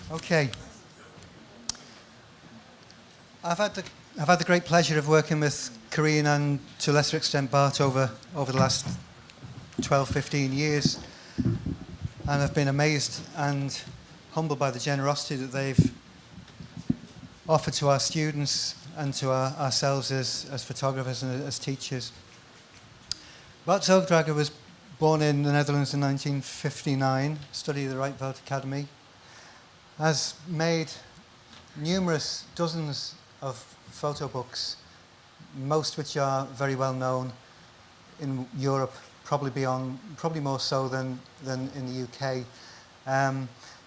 Okay. I've had the great pleasure of working with Corrine and to a lesser extent Bart over the last 12, 15 years, and I've been amazed and humbled by the generosity that they've offered to our students and to ourselves as photographers and as teachers. Bart Zoogdrager was born in the Netherlands in 1959, studied at the Rietveld Academy, has made numerous dozens of photo books, most which are very well known in Europe, probably more so than in the UK.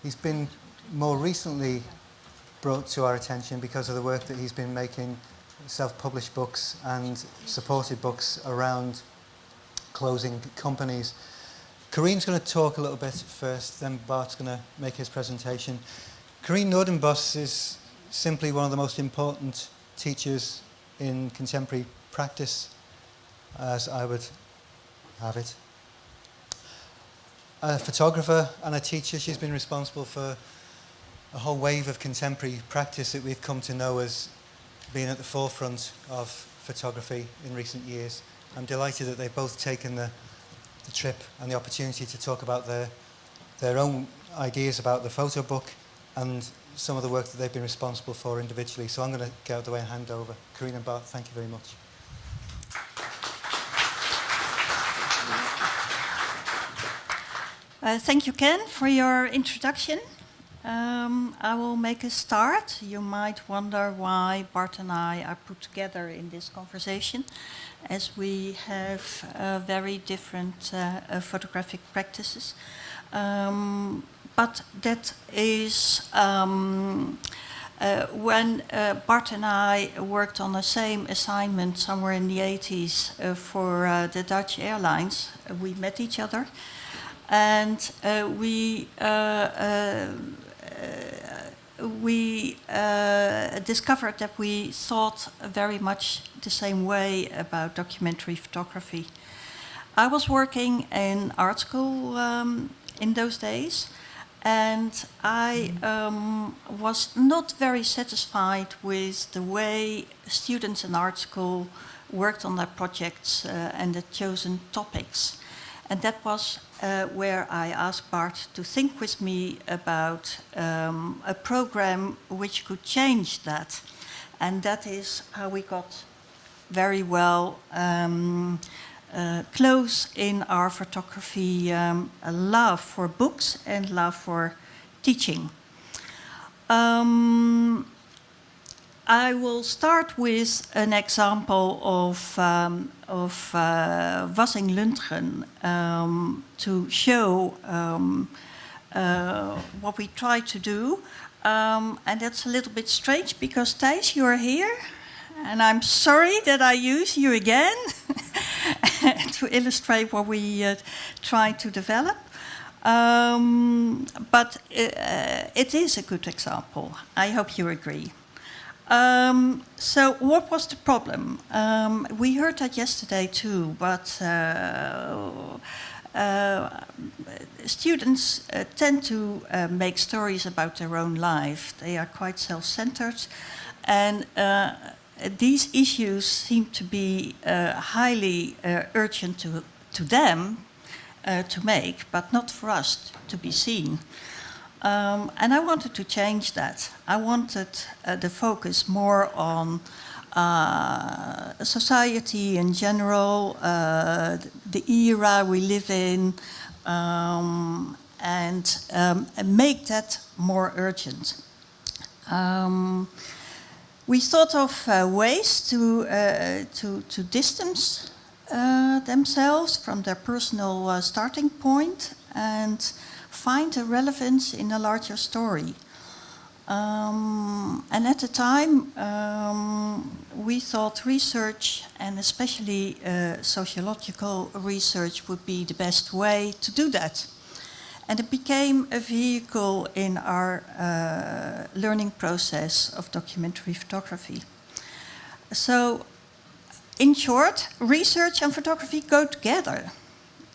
He's been more recently brought to our attention because of the work that he's been making, self-published books and supported books around closing companies. Corine's going to talk a little bit first, then Bart's going to make his presentation. Corrine Noordenbos is simply one of the most important teachers in contemporary practice, as I would have it. A photographer and a teacher, she's been responsible for a whole wave of contemporary practice that we've come to know as being at the forefront of photography in recent years. I'm delighted that they've both taken the trip and the opportunity to talk about their own ideas about the photo book and some of the work that they've been responsible for individually. So I'm going to get out of the way and hand over. Corrine and Bart, thank you very much. Thank you, Ken, for your introduction. I will make a start. You might wonder why Bart and I are put together in this conversation, as we have very different photographic practices. But that is when Bart and I worked on the same assignment somewhere in the 80s for the Dutch airlines. We met each other, and we discovered that we thought very much the same way about documentary photography. I was working in art school in those days, and I was not very satisfied with the way students in art school worked on their projects and the chosen topics. And that was where I asked Bart to think with me about a program which could change that. And that is how we got very well close in our photography, a love for books and love for teaching. I will start with an example of Wassing Lundgren to show what we try to do. And that's a little bit strange because Thijs, you are here. And I'm sorry that I use you again to illustrate what we try to develop. But it is a good example. I hope you agree. So what was the problem? We heard that yesterday too, but students tend to make stories about their own life. They are quite self-centered, and these issues seem to be highly urgent to them to make, but not for us to be seen. And I wanted to change that. I wanted the focus more on society in general, the era we live in, and make that more urgent. We thought of ways to distance themselves from their personal starting point and find a relevance in a larger story. And at the time, we thought research, and especially sociological research, would be the best way to do that. And it became a vehicle in our learning process of documentary photography. So, in short, research and photography go together.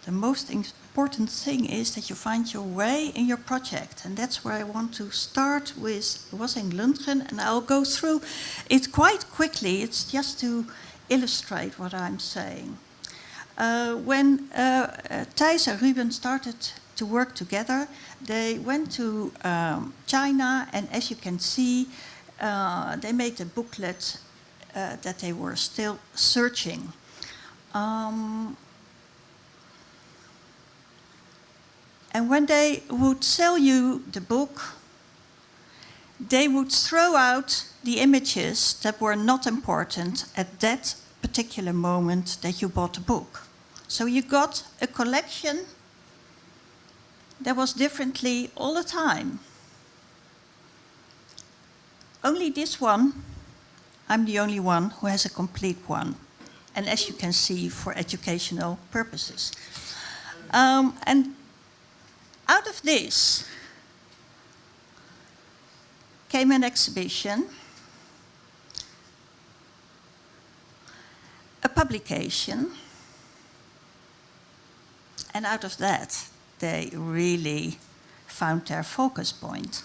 The most important thing is that you find your way in your project. And that's where I want to start with. It was in Lundgren, and I'll go through it quite quickly. It's just to illustrate what I'm saying. When Thijs and Ruben started to work together, they went to China, and as you can see, they made a booklet that they were still searching. And when they would sell you the book, they would throw out the images that were not important at that particular moment that you bought the book. So you got a collection that was differently all the time. Only this one, I'm the only one who has a complete one. And as you can see, for educational purposes. And out of this came an exhibition, a publication, and out of that they really found their focus point.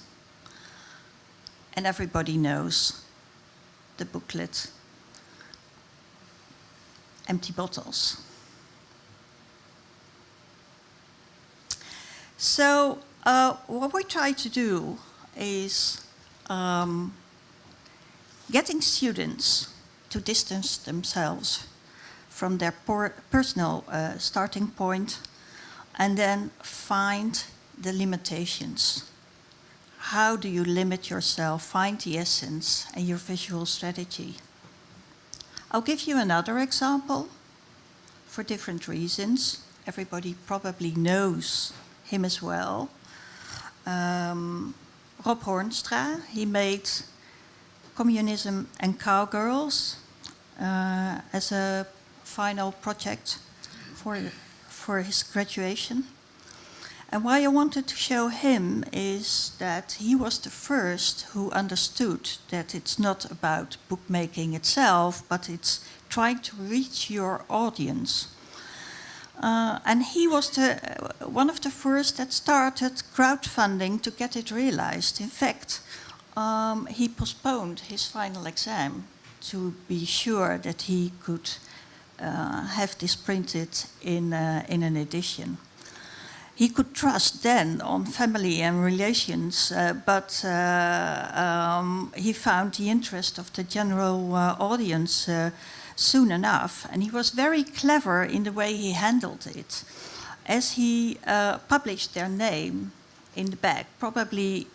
And everybody knows the booklet, Empty Bottles. So what we try to do is getting students to distance themselves from their personal starting point and then find the limitations. How do you limit yourself, find the essence and your visual strategy? I'll give you another example for different reasons. Everybody probably knows him as well. Rob Hornstra, he made Communism and Cowgirls as a final project for his graduation. And why I wanted to show him is that he was the first who understood that it's not about bookmaking itself, but it's trying to reach your audience. And he was one of the first that started crowdfunding to get it realized. In fact, he postponed his final exam to be sure that he could have this printed in an edition. He could trust then on family and relations, but he found the interest of the general audience soon enough, and he was very clever in the way he handled it. As he published their name in the back, probably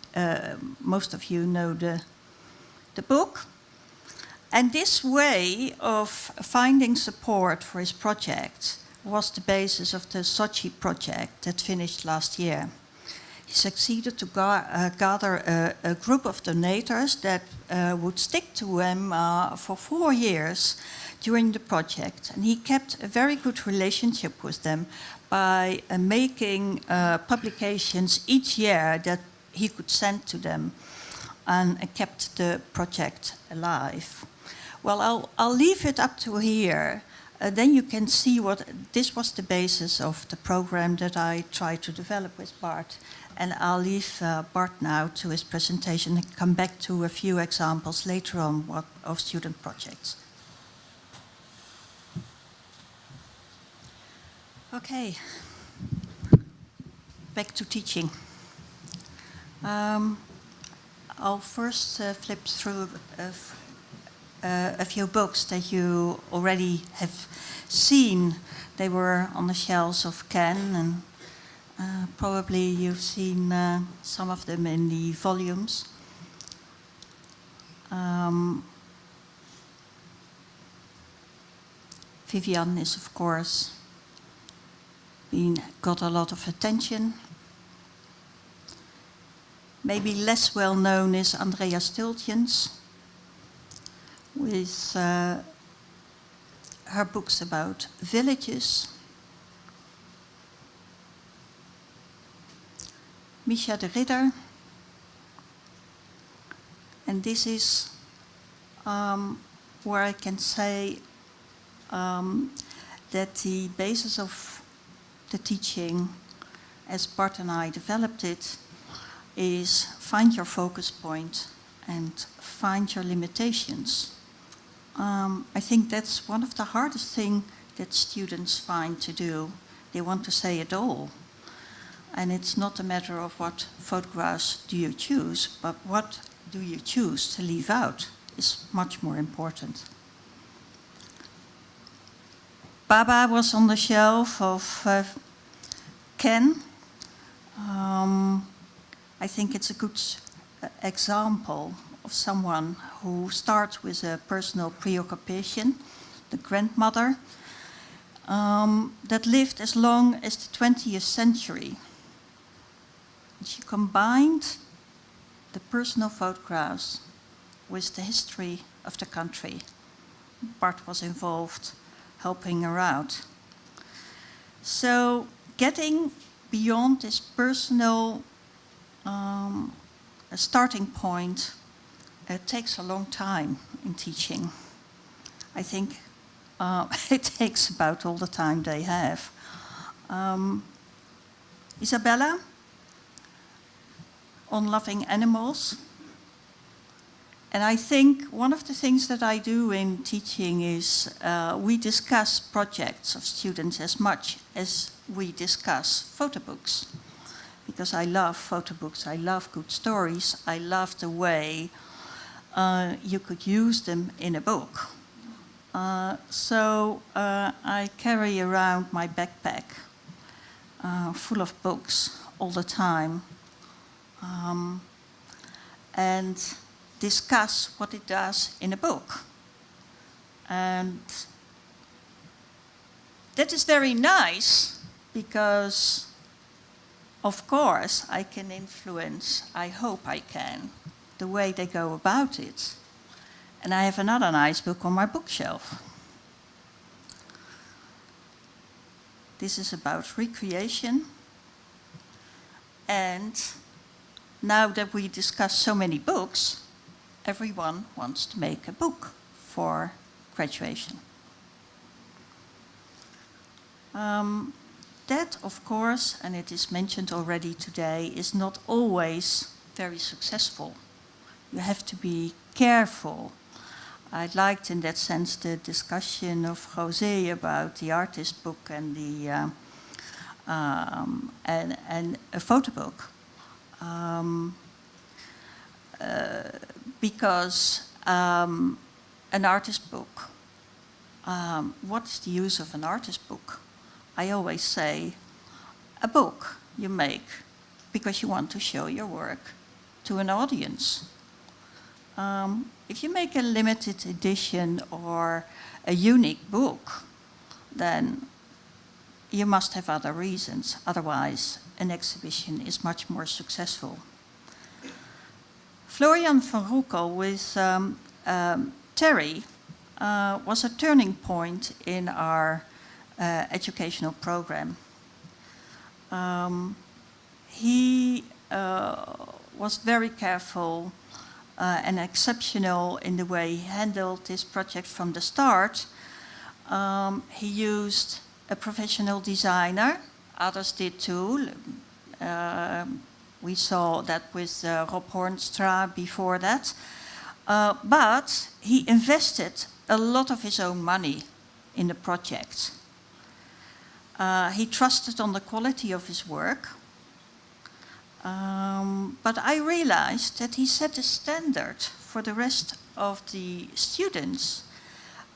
most of you know the book, and this way of finding support for his project was the basis of the Sochi project that finished last year. He succeeded to gather a group of donators that would stick to him for 4 years during the project. And he kept a very good relationship with them by making publications each year that he could send to them and kept the project alive. Well, I'll leave it up to here. Then you can see this was the basis of the program that I tried to develop with Bart. And I'll leave Bart now to his presentation and come back to a few examples later on of student projects. Okay, back to teaching. I'll first flip through a few books that you already have seen. They were on the shelves of Ken, and probably you've seen some of them in the volumes. Viviane is, of course, got a lot of attention. Maybe less well known is Andrea Stultiens, with her books about villages. Misha de Ridder. And this is where I can say that the basis of the teaching as Bart and I developed it, is find your focus point and find your limitations. I think that's one of the hardest things that students find to do. They want to say it all. And it's not a matter of what photographs do you choose, but what do you choose to leave out is much more important. Baba was on the shelf of Ken. I think it's a good example of someone who starts with a personal preoccupation, the grandmother, that lived as long as the 20th century. She combined the personal photographs with the history of the country. Bart was involved, helping her out. So getting beyond this personal starting point takes a long time in teaching. I think it takes about all the time they have. Isabella, on loving animals. And I think one of the things that I do in teaching is we discuss projects of students as much as we discuss photo books. Because I love photo books, I love good stories, I love the way you could use them in a book. So I carry around my backpack full of books all the time. And discuss what it does in a book. And that is very nice because, of course, I can influence, I hope I can, the way they go about it. And I have another nice book on my bookshelf. This is about recreation. And now that we discuss so many books, everyone wants to make a book for graduation. That, of course, and it is mentioned already today, is not always very successful. You have to be careful. I liked in that sense the discussion of José about the artist book and the and a photo book. Because an artist book, what is the use of an artist book? I always say, a book you make because you want to show your work to an audience. If you make a limited edition or a unique book, then you must have other reasons. Otherwise, an exhibition is much more successful. Florian van Roekel with Terry was a turning point in our educational program. He was very careful and exceptional in the way he handled this project from the start. He used a professional designer. Others did too. We saw that with Rob Hornstra before that. But he invested a lot of his own money in the project. He trusted on the quality of his work. But I realized that he set a standard for the rest of the students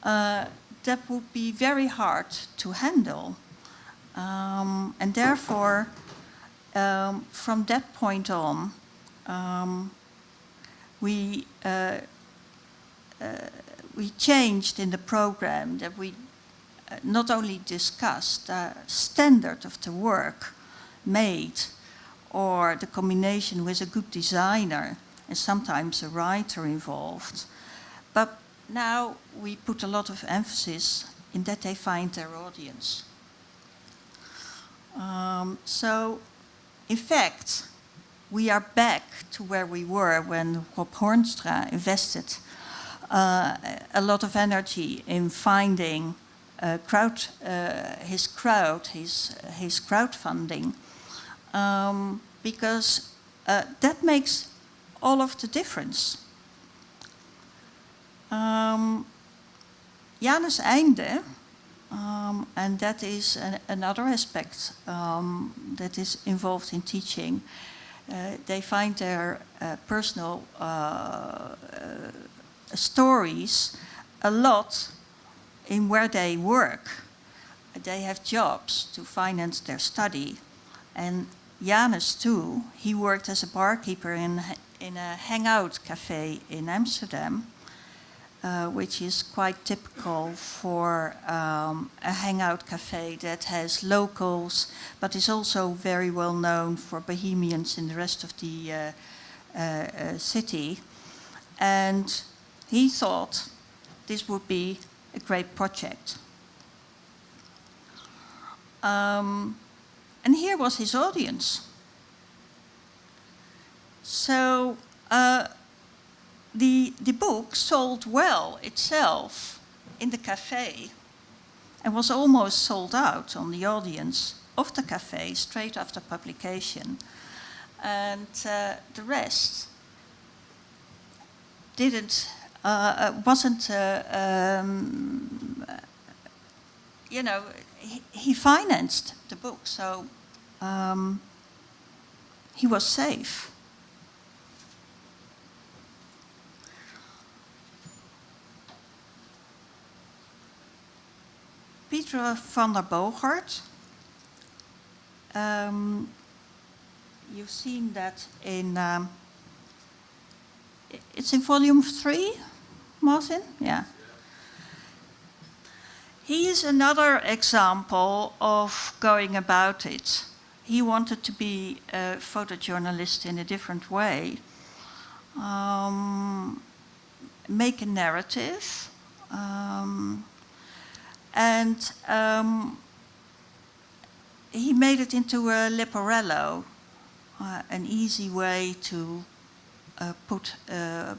that would be very hard to handle. And therefore, from that point on, we changed in the program that we not only discussed the standard of the work made or the combination with a good designer and sometimes a writer involved, but now we put a lot of emphasis in that they find their audience. So, in fact, we are back to where we were when Rob Hornstra invested a lot of energy in finding his crowdfunding because that makes all of the difference. Janus Einde, and that is another aspect that is involved in teaching. They find their personal stories a lot in where they work. They have jobs to finance their study. And Janus too, he worked as a barkeeper in a hangout cafe in Amsterdam, which is quite typical for a hangout cafe that has locals, but is also very well known for Bohemians in the rest of the city. And he thought this would be a great project. And here was his audience. So the book sold well itself in the cafe and was almost sold out on the audience of the cafe straight after publication. And the rest wasn't, he financed the book, so he was safe. Peter van der Boogaard. You've seen that in, it's in volume 3, Martin? Yeah. He is another example of going about it. He wanted to be a photojournalist in a different way, make a narrative, and he made it into a leporello, an easy way to put a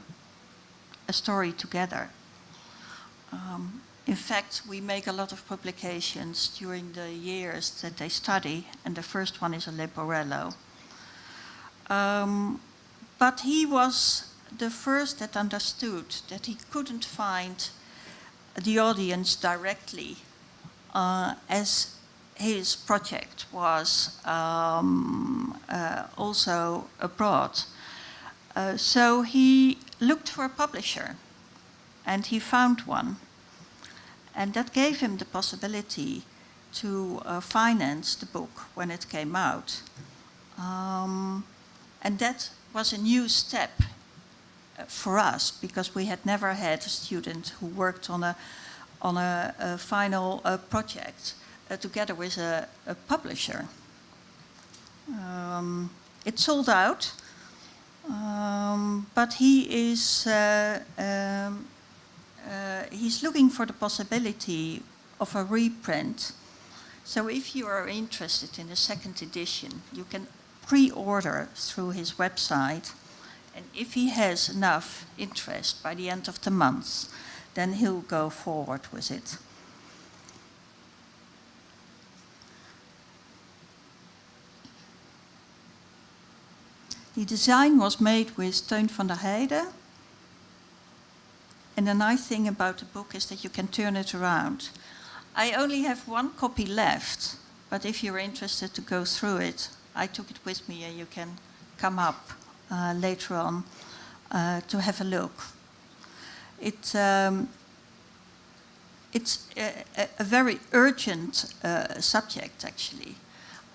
story together. In fact, we make a lot of publications during the years that they study, and the first one is a leporello. But he was the first that understood that he couldn't find the audience directly, as his project was also abroad. So he looked for a publisher, and he found one. And that gave him the possibility to finance the book when it came out. And that was a new step for us, because we had never had a student who worked on a final project together with a publisher. It sold out, but he is he's looking for the possibility of a reprint. So if you are interested in a second edition, you can pre-order through his website. And if he has enough interest by the end of the month, then he'll go forward with it. The design was made with Teun van der Heijden. And the nice thing about the book is that you can turn it around. I only have one copy left, but if you're interested to go through it, I took it with me and you can come up later on to have a look. It's a very urgent subject, actually.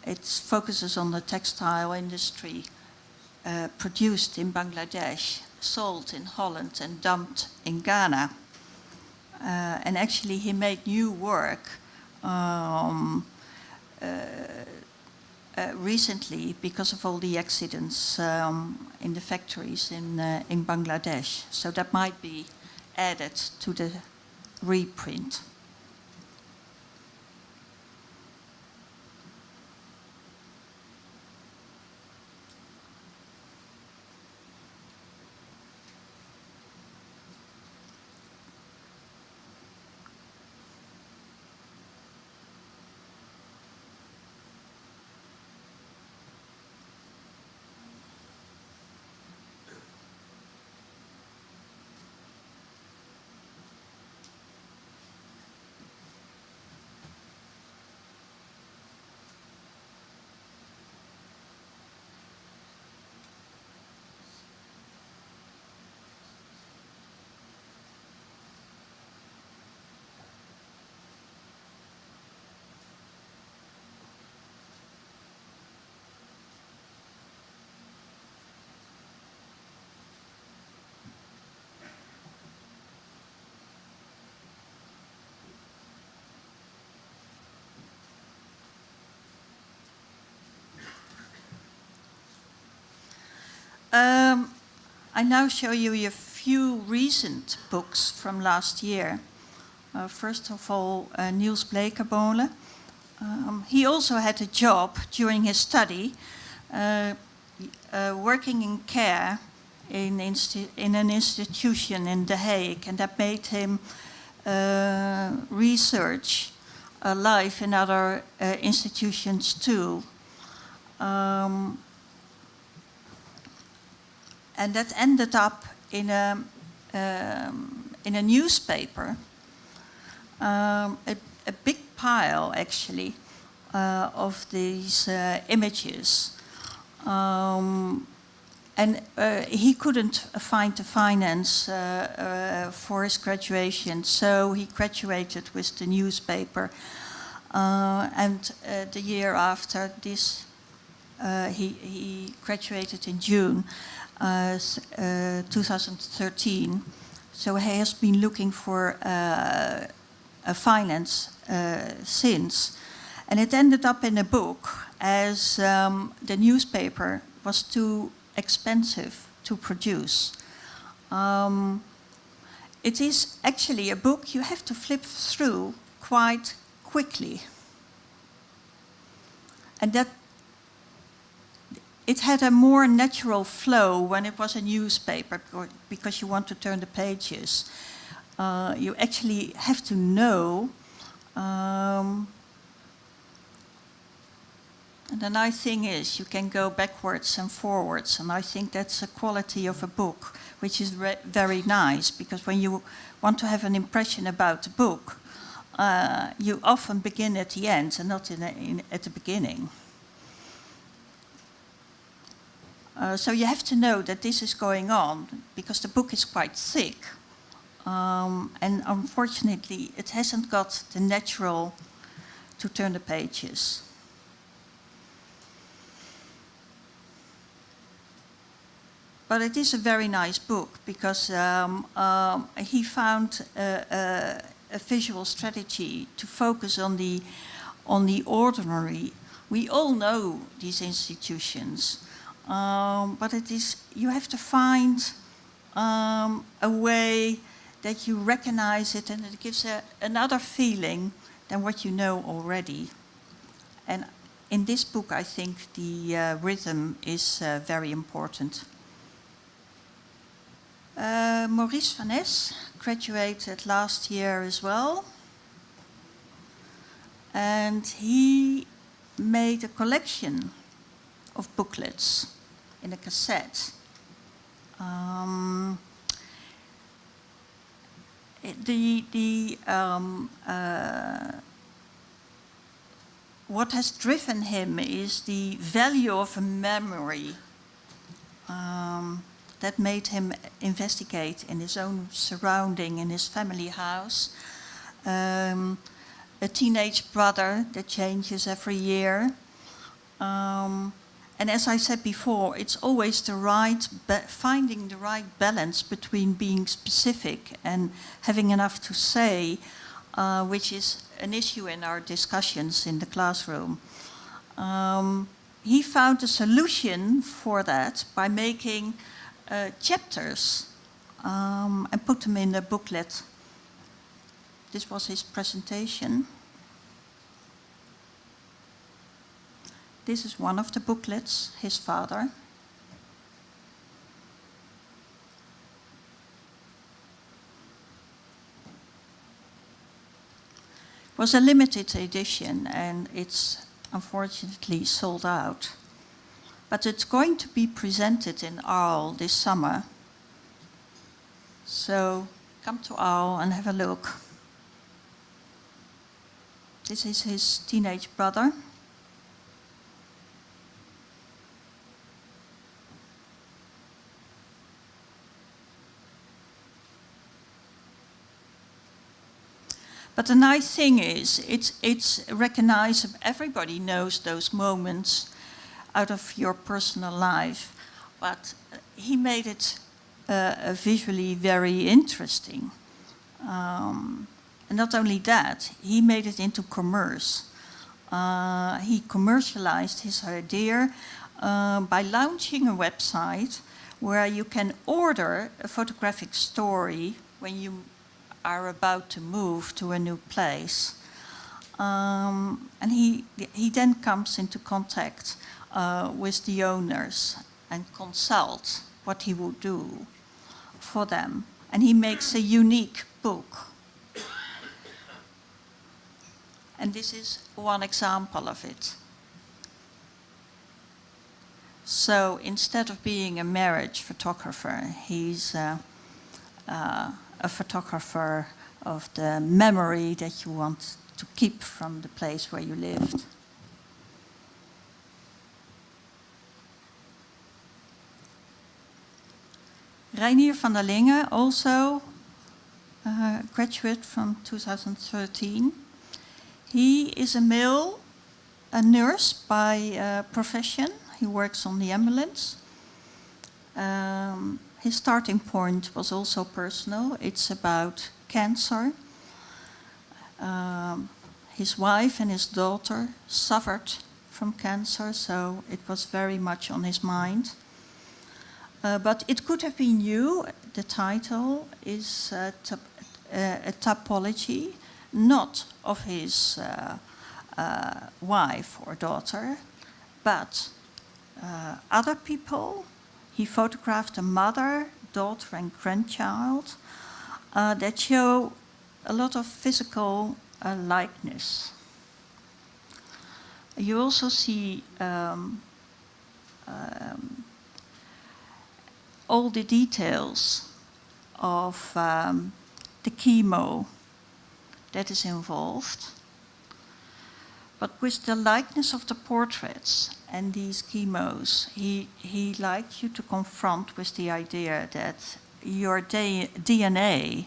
It focuses on the textile industry produced in Bangladesh, sold in Holland and dumped in Ghana. And actually he made new work recently because of all the accidents in the factories in Bangladesh. So that might be added to the reprint. I now show you a few recent books from last year. First of all, Niels Blekemolen. He also had a job during his study, working in care in an institution in The Hague, and that made him research life in other institutions too. And that ended up in a newspaper, a big pile actually of these images. And he couldn't find the finance for his graduation, so he graduated with the newspaper. And the year after this, he graduated in June 2013. So he has been looking for a finance since. And it ended up in a book, as the newspaper was too expensive to produce. It is actually a book you have to flip through quite quickly. And that it had a more natural flow when it was a newspaper, because you want to turn the pages. You actually have to know. And the nice thing is you can go backwards and forwards, and I think that's a quality of a book, which is very nice, because when you want to have an impression about the book, you often begin at the end and not at the beginning. So you have to know that this is going on, because the book is quite thick, and unfortunately it hasn't got the natural to turn the pages. But it is a very nice book, because he found a visual strategy to focus on the ordinary. We all know these institutions, but you have to find a way that you recognize it, and it gives another feeling than what you know already. And in this book, I think the rhythm is very important. Maurice Van Es graduated last year as well, and he made a collection of booklets in a cassette. What has driven him is the value of a memory. That made him investigate in his own surrounding, in his family house. A teenage brother that changes every year. And as I said before, it's always finding the right balance between being specific and having enough to say, which is an issue in our discussions in the classroom. He found a solution for that by making chapters and put them in a booklet. This was his presentation. This is one of the booklets, his father. It was a limited edition, and it's unfortunately sold out. But it's going to be presented in Arles this summer. So come to Arles and have a look. This is his teenage brother. But the nice thing is, it's recognizable. Everybody knows those moments out of your personal life, but he made it visually very interesting. And not only that, he made it into commerce. He commercialized his idea by launching a website where you can order a photographic story when you are about to move to a new place. And he then comes into contact with the owners and consult what he would do for them. And he makes a unique book. And this is one example of it. So instead of being a marriage photographer, he's a photographer of the memory that you want to keep from the place where you lived. Reinier van der Linge, also a graduate from 2013. He is a nurse by profession. He works on the ambulance. His starting point was also personal. It's about cancer. His wife and his daughter suffered from cancer, so it was very much on his mind. But it could have been you. The title is a typology, not of his wife or daughter, but other people. He photographed a mother, daughter, and grandchild that show a lot of physical likeness. You also see all the details of the chemo that is involved. But with the likeness of the portraits and these chemos, he liked you to confront with the idea that your DNA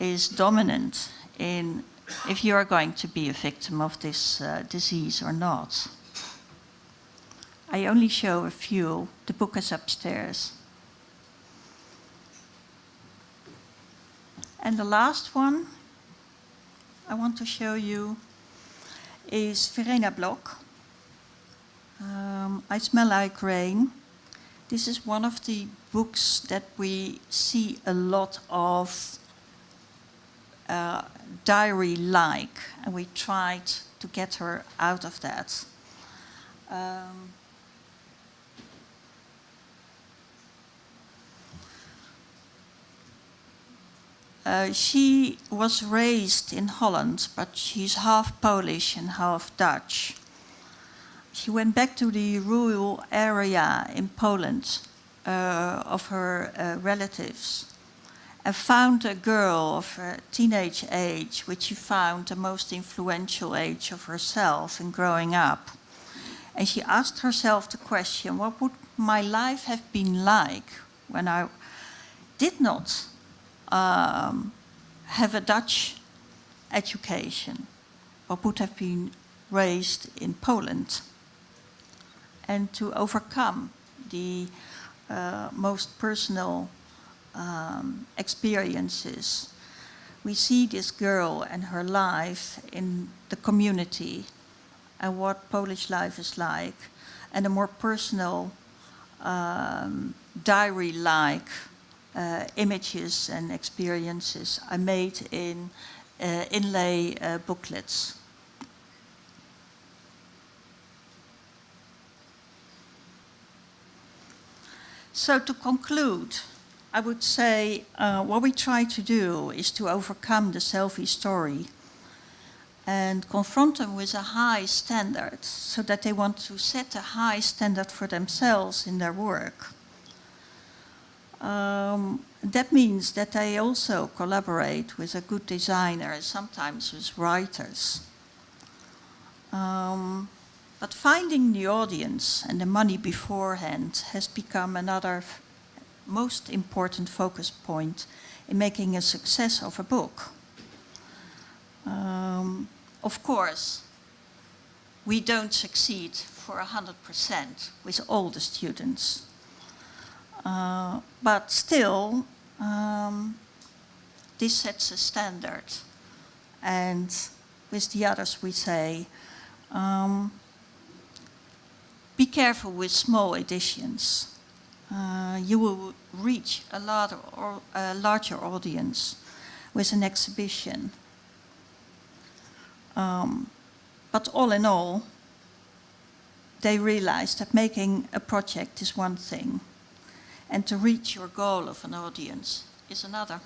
is dominant in if you are going to be a victim of this disease or not. I only show a few. The book is upstairs. And the last one I want to show you is Verena Blok. I Smell Like Rain. This is one of the books that we see a lot of diary-like, and we tried to get her out of that. She was raised in Holland, but she's half Polish and half Dutch. She went back to the rural area in Poland of her relatives and found a girl of her teenage age, which she found the most influential age of herself in growing up. And she asked herself the question, what would my life have been like when I did not have a Dutch education, or would have been raised in Poland, and to overcome the most personal experiences. We see this girl and her life in the community and what Polish life is like, and a more personal diary-like images and experiences I made in inlay booklets. So to conclude, I would say what we try to do is to overcome the selfie story and confront them with a high standard so that they want to set a high standard for themselves in their work. That means that they also collaborate with a good designer, sometimes with writers. But finding the audience and the money beforehand has become another most important focus point in making a success of a book. Of course, we don't succeed for 100% with all the students. But still, this sets a standard. And with the others we say, be careful with small editions. you will reach a larger audience with an exhibition. But all in all, they realized that making a project is one thing, and to reach your goal of an audience is another.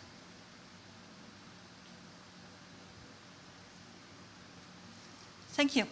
Thank you.